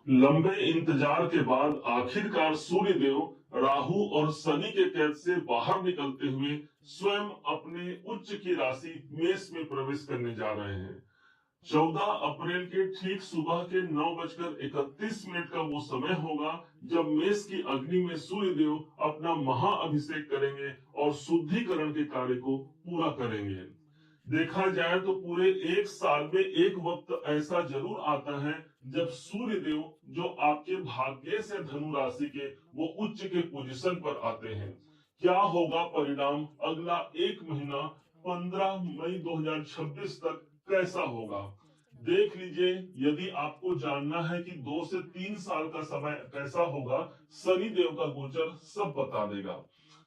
लंबे इंतजार के बाद आखिरकार सूर्य देव राहु और शनि के कैद से बाहर निकलते हुए स्वयं अपने उच्च की राशि मेष में प्रवेश करने जा रहे हैं। 14 अप्रैल के ठीक सुबह के 9:31 का वो समय होगा जब मेष की अग्नि में सूर्य देव अपना महाअभिषेक करेंगे और शुद्धिकरण के कार्य को पूरा करेंगे। देखा जाए तो पूरे एक साल में एक वक्त ऐसा जरूर आता है जब सूर्य देव जो आपके भाग्य से धनु राशि के वो उच्च के पोजीशन पर आते हैं। क्या होगा परिणाम अगला एक महीना 15 मई 2026 तक कैसा होगा, देख लीजिए। यदि आपको जानना है कि 2 से 3 साल का समय कैसा होगा, शनि देव का गोचर सब बता देगा।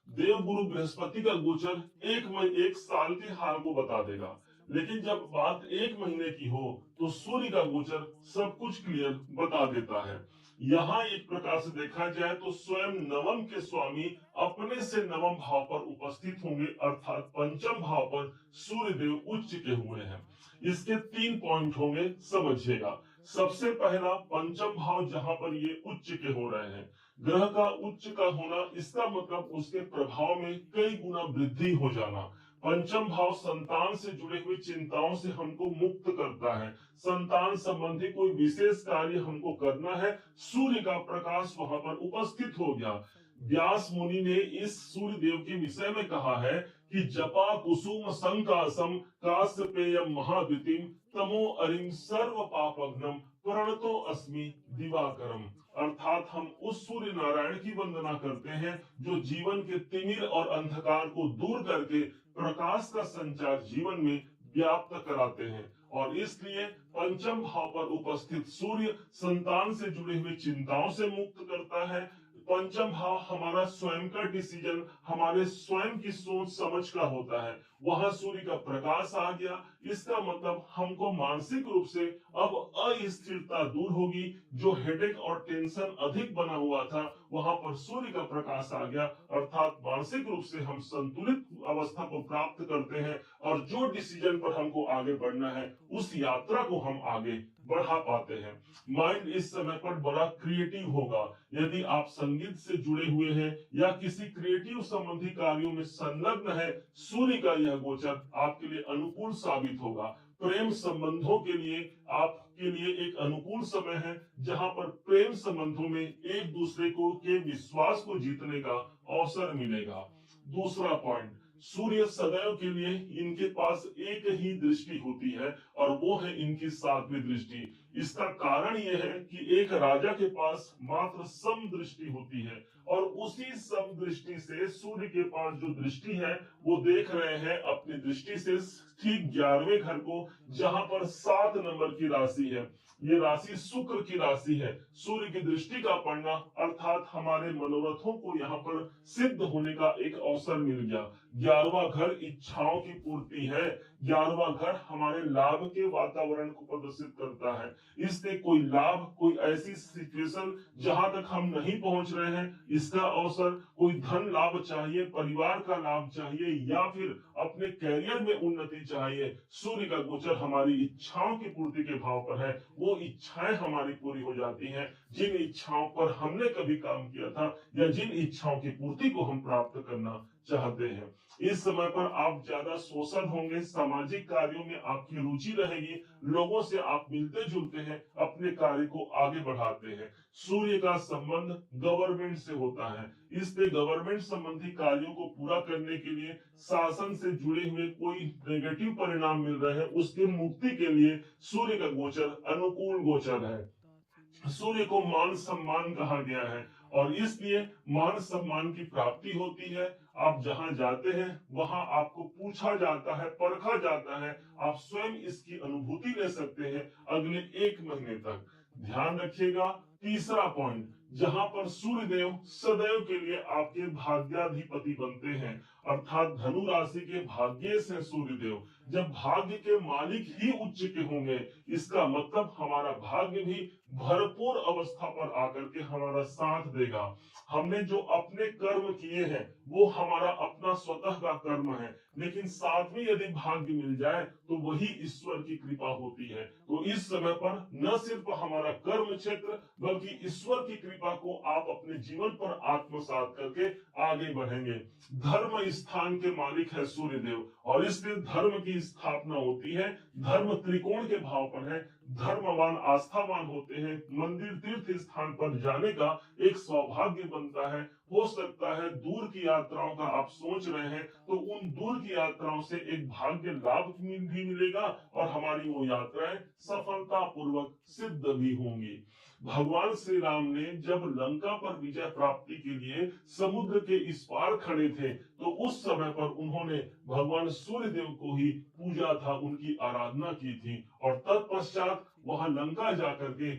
देव गुरु बृहस्पति का गोचर एक साल के हाल को बता देगा। लेकिन जब बात एक महीने की हो तो सूर्य का गोचर सब कुछ क्लियर बता देता है। यहाँ एक प्रकार से देखा जाए तो स्वयं नवम के स्वामी अपने से नवम भाव पर उपस्थित होंगे, अर्थात पंचम भाव पर सूर्य देव उच्च के हुए हैं। इसके 3 पॉइंट होंगे, समझिएगा। सबसे पहला, पंचम भाव जहां पर ये उच्च के हो रहे हैं, ग्रह का उच्च का होना इसका मतलब उसके प्रभाव में कई गुना वृद्धि हो जाना। पंचम भाव संतान से जुड़े हुए चिंताओं से हमको मुक्त करता है। संतान संबंधी कोई विशेष कार्य हमको करना है, सूर्य का प्रकाश वहां पर उपस्थित हो गया। व्यास मुनि ने इस सूर्य देव के विषय में कहा है कि जपा कुसुम संकासम कास्यपेयम महाद्युतिम तमो अरिम सर्व पापघ्नम प्रणतो अस्मि दिवाकरम। अर्थात हम उस सूर्य नारायण की वंदना करते हैं जो जीवन के तिमिर और अंधकार को दूर करके प्रकाश का संचार जीवन में व्याप्त कराते हैं। और इसलिए पंचम भाव पर उपस्थित सूर्य संतान से जुड़ी हुई चिंताओं से मुक्त करता है। पंचम भाव हमारा स्वयं का डिसीजन, हमारे स्वयं की सोच समझ का होता है। वहां सूर्य का प्रकाश आ गया, इसका मतलब हमको मानसिक रूप से अब अस्थिरता दूर होगी। जो हेडेक और टेंशन अधिक बना हुआ था, वहां पर सूर्य का प्रकाश आ गया, अर्थात मानसिक रूप से हम संतुलित अवस्था को प्राप्त करते हैं। और जो डिसीजन पर हमको आगे बढ़ना है, उस यात्रा को हम आगे बढ़ा पाते हैं। माइंड इस समय पर बड़ा क्रिएटिव होगा। यदि आप संगीत से जुड़े हुए हैं या किसी क्रिएटिव संबंधी कार्यों में संलग्न है, सूर्य का यह गोचर आपके लिए अनुकूल साबित होगा। प्रेम संबंधों के लिए आपके लिए एक अनुकूल समय है, जहां पर प्रेम संबंधों में एक दूसरे को के विश्वास को जीतने का अवसर मिलेगा। दूसरा पॉइंट, सूर्य सदैव के लिए इनके पास एक ही दृष्टि होती है और वो है इनकी 7वीं दृष्टि। इसका कारण यह है कि एक राजा के पास मात्र सम दृष्टि होती है और उसी सम दृष्टि से सूर्य के पास जो दृष्टि है वो देख रहे हैं अपनी दृष्टि से ठीक 11वें घर को, जहां पर 7 नंबर की राशि है। ये राशि शुक्र की राशि है। सूर्य की दृष्टि का पड़ना अर्थात हमारे मनोरथों को यहाँ पर सिद्ध होने का एक अवसर मिल गया। 11वां घर इच्छाओं की पूर्ति है। 11वां घर हमारे लाभ के वातावरण को प्रदर्शित करता है। इससे कोई लाभ, कोई ऐसी सिचुएशन जहां तक हम नहीं पहुंच रहे हैं, इसका अवसर, कोई धन लाभ चाहिए, परिवार का लाभ चाहिए या फिर अपने कैरियर में उन्नति चाहिए, सूर्य का गोचर हमारी इच्छाओं की पूर्ति के भाव पर है। वो इच्छाएं हमारी पूरी हो जाती हैं जिन इच्छाओं पर हमने कभी काम किया था या जिन इच्छाओं की पूर्ति को हम प्राप्त करना चाहते हैं। इस समय पर आप ज्यादा सोशल होंगे, सामाजिक कार्यों में आपकी रुचि रहेगी, लोगों से आप मिलते जुलते हैं, अपने कार्य को आगे बढ़ाते हैं। सूर्य का संबंध गवर्नमेंट से होता है, इसलिए गवर्नमेंट संबंधी कार्यों को पूरा करने के लिए, शासन से जुड़े हुए कोई नेगेटिव परिणाम मिल रहे हैं, उसकी मुक्ति के लिए सूर्य का गोचर अनुकूल गोचर है। सूर्य को मान सम्मान कहा गया है और इसलिए मान सम्मान की प्राप्ति होती है। आप जहां जाते हैं वहां आपको पूछा जाता है, परखा जाता है, आप स्वयं इसकी अनुभूति ले सकते हैं अगले एक महीने तक। ध्यान रखिएगा। तीसरा पॉइंट, जहां पर सूर्य देव सदैव के लिए आपके भाग्याधिपति बनते हैं, अर्थात धनु राशि के भाग्येश हैं सूर्य देव। जब भाग्य के मालिक ही उच्च के होंगे, इसका मतलब हमारा भाग्य भी भरपूर अवस्था पर आकर के हमारा साथ देगा। हमने जो अपने कर्म किए हैं वो हमारा अपना स्वतः का कर्म है, लेकिन साथ में यदि भाग्य मिल जाए तो वही ईश्वर की कृपा होती है। तो इस समय पर न सिर्फ हमारा कर्म क्षेत्र बल्कि ईश्वर की कृपा को आप अपने जीवन पर आत्मसात करके आगे बढ़ेंगे। धर्म स्थान के मालिक है सूर्य देव, और इसलिए धर्म की स्थापना होती है। धर्म त्रिकोण के भाव पर है। धर्मवान आस्थावान होते हैं, मंदिर तीर्थ स्थान पर जाने का एक सौभाग्य बनता है। हो सकता है दूर की यात्राओं का आप सोच रहे हैं, तो उन दूर की यात्राओं से एक भाग्य लाभ भी मिलेगा और हमारी वो यात्राएं सफलता पूर्वक सिद्ध भी होंगी। भगवान श्री राम ने जब लंका पर विजय प्राप्ति के लिए समुद्र के इस पार खड़े थे, तो उस समय पर उन्होंने भगवान सूर्य देव को ही पूजा था, उनकी आराधना की थी, और तत्पश्चात वहां लंका जाकर के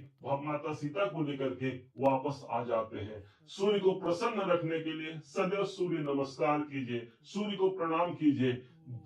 माता सीता को लेकर के वापस आ जाते हैं। सूर्य को प्रसन्न रखने के लिए सदैव सूर्य नमस्कार कीजिए, सूर्य को प्रणाम कीजिए।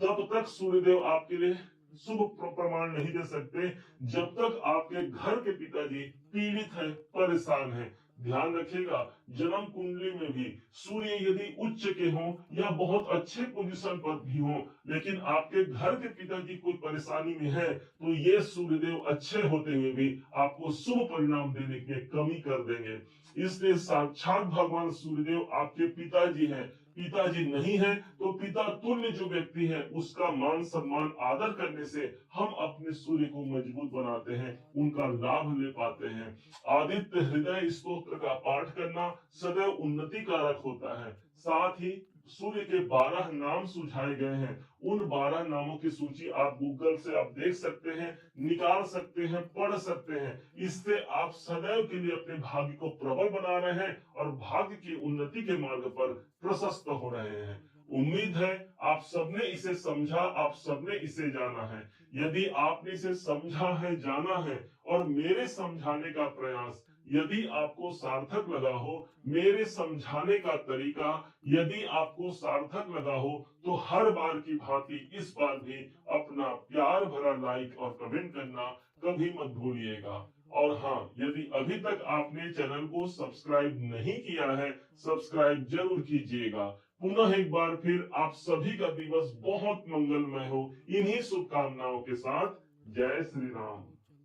तब तक सूर्यदेव आपके लिए शुभ प्रमाण नहीं दे सकते जब तक आपके घर के पिताजी पीड़ित है, परेशान है। ध्यान रखिएगा, जन्म कुंडली में भी सूर्य यदि उच्च के हों या बहुत अच्छे पोजीशन पर भी हों, लेकिन आपके घर के पिताजी कोई परेशानी में है, तो ये सूर्यदेव अच्छे होते हुए भी आपको शुभ परिणाम देने में कमी कर देंगे। इसलिए साक्षात भगवान सूर्यदेव आपके पिताजी हैं। पिताजी नहीं है तो पिता तुल्य जो व्यक्ति है उसका मान सम्मान आदर करने से हम अपने सूर्य को मजबूत बनाते हैं, उनका लाभ ले पाते हैं। आदित्य हृदय स्तोत्र का पाठ करना सदैव उन्नति कारक होता है। साथ ही सूर्य के 12 नाम सुझाए गए हैं। उन 12 नामों की सूची आप गूगल से आप देख सकते हैं, निकाल सकते हैं, पढ़ सकते हैं। इससे आप सदैव के लिए अपने भाग्य को प्रबल बना रहे हैं और भाग्य की उन्नति के मार्ग पर प्रशस्त हो रहे हैं। उम्मीद है आप सबने इसे समझा, आप सबने इसे जाना है। यदि आपने इसे समझा है, जाना है और मेरे समझाने का प्रयास यदि आपको सार्थक लगा हो, मेरे समझाने का तरीका यदि आपको सार्थक लगा हो, तो हर बार की भांति इस बार भी अपना प्यार भरा लाइक और कमेंट करना कभी मत भूलिएगा। और हाँ, यदि अभी तक आपने चैनल को सब्सक्राइब नहीं किया है, सब्सक्राइब जरूर कीजिएगा। पुनः एक बार फिर आप सभी का दिवस बहुत मंगलमय हो, इन्हीं शुभकामनाओं के साथ। जय श्री राम।